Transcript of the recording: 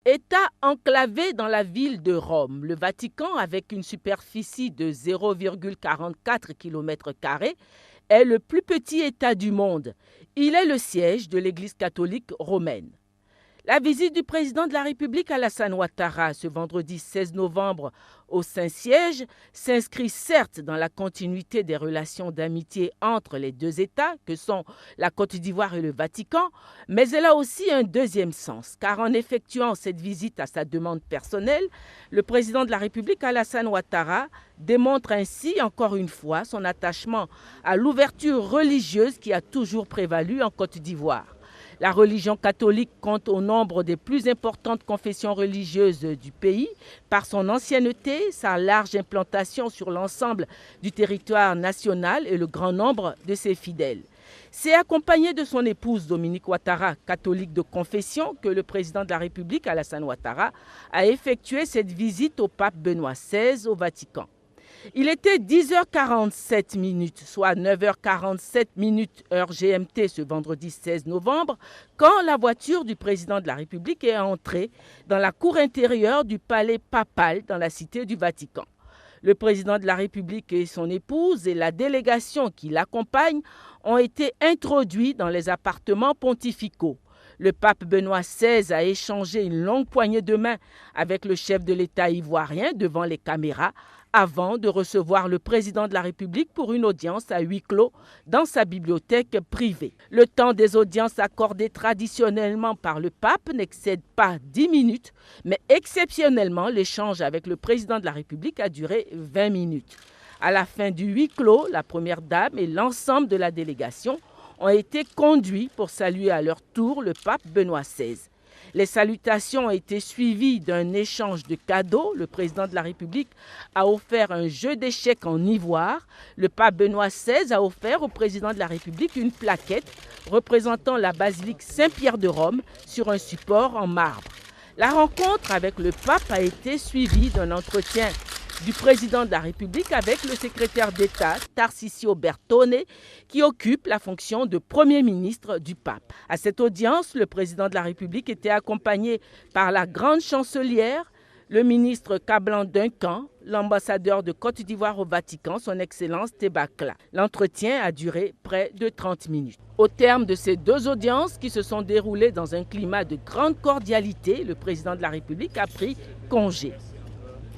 État enclavé dans la ville de Rome, le Vatican, avec une superficie de 0,44 km², est le plus petit État du monde. Il est le siège de l'Église catholique romaine. La visite du président de la République Alassane Ouattara ce vendredi 16 novembre au Saint-Siège s'inscrit certes dans la continuité des relations d'amitié entre les deux États que sont la Côte d'Ivoire et le Vatican, mais elle a aussi un deuxième sens, car en effectuant cette visite à sa demande personnelle, le président de la République Alassane Ouattara démontre ainsi encore une fois son attachement à l'ouverture religieuse qui a toujours prévalu en Côte d'Ivoire. La religion catholique compte au nombre des plus importantes confessions religieuses du pays par son ancienneté, sa large implantation sur l'ensemble du territoire national et le grand nombre de ses fidèles. C'est accompagné de son épouse Dominique Ouattara, catholique de confession, que le président de la République, Alassane Ouattara, a effectué cette visite au pape Benoît XVI au Vatican. Il était 10h47, soit 9h47 heure GMT ce vendredi 16 novembre, quand la voiture du président de la République est entrée dans la cour intérieure du palais papal dans la cité du Vatican. Le président de la République et son épouse et la délégation qui l'accompagne ont été introduits dans les appartements pontificaux. Le pape Benoît XVI a échangé une longue poignée de main avec le chef de l'État ivoirien devant les caméras avant de recevoir le président de la République pour une audience à huis clos dans sa bibliothèque privée. Le temps des audiences accordées traditionnellement par le pape n'excède pas 10 minutes, mais exceptionnellement, l'échange avec le président de la République a duré 20 minutes. À la fin du huis clos, la première dame et l'ensemble de la délégation ont été conduits pour saluer à leur tour le pape Benoît XVI. Les salutations ont été suivies d'un échange de cadeaux. Le président de la République a offert un jeu d'échecs en ivoire. Le pape Benoît XVI a offert au président de la République une plaquette représentant la basilique Saint-Pierre de Rome sur un support en marbre. La rencontre avec le pape a été suivie d'un entretien du président de la République avec le secrétaire d'État Tarcisio Bertone qui occupe la fonction de Premier ministre du pape. À cette audience, le président de la République était accompagné par la grande chancelière, le ministre Kablan Duncan, l'ambassadeur de Côte d'Ivoire au Vatican, son Excellence Tebakla. L'entretien a duré près de 30 minutes. Au terme de ces deux audiences qui se sont déroulées dans un climat de grande cordialité, le président de la République a pris congé.